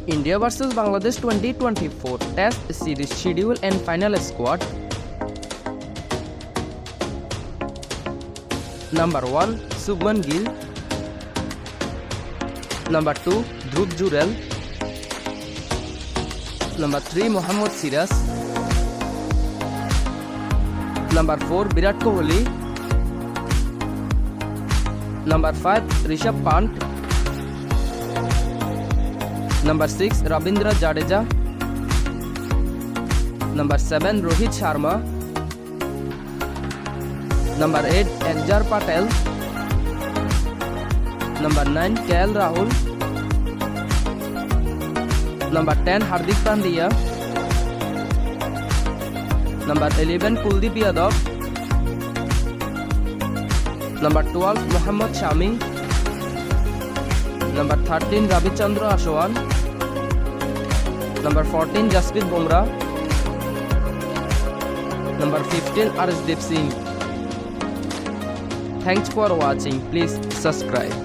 India vs Bangladesh 2024 Test Series Schedule and Final Squad. Number 1 Shubman Gill. Number 2 Dhruv Jurel. Number 3 Mohammad Siraj. Number 4 Virat Kohli. Number 5 Rishabh Pant. Number 6 Ravindra Jadeja. Number 7 Rohit Sharma. Number 8 Akshar Patel. Number 9 KL Rahul. Number 10 Hardik Pandya. Number 11 Kuldeep Yadav. Number 12 Mohammad Shami. Number 13 Ravichandra Ashwan. Number 14 Jasprit Bumrah. Number 15 Arshdeep Singh. Thanks for watching. Please subscribe.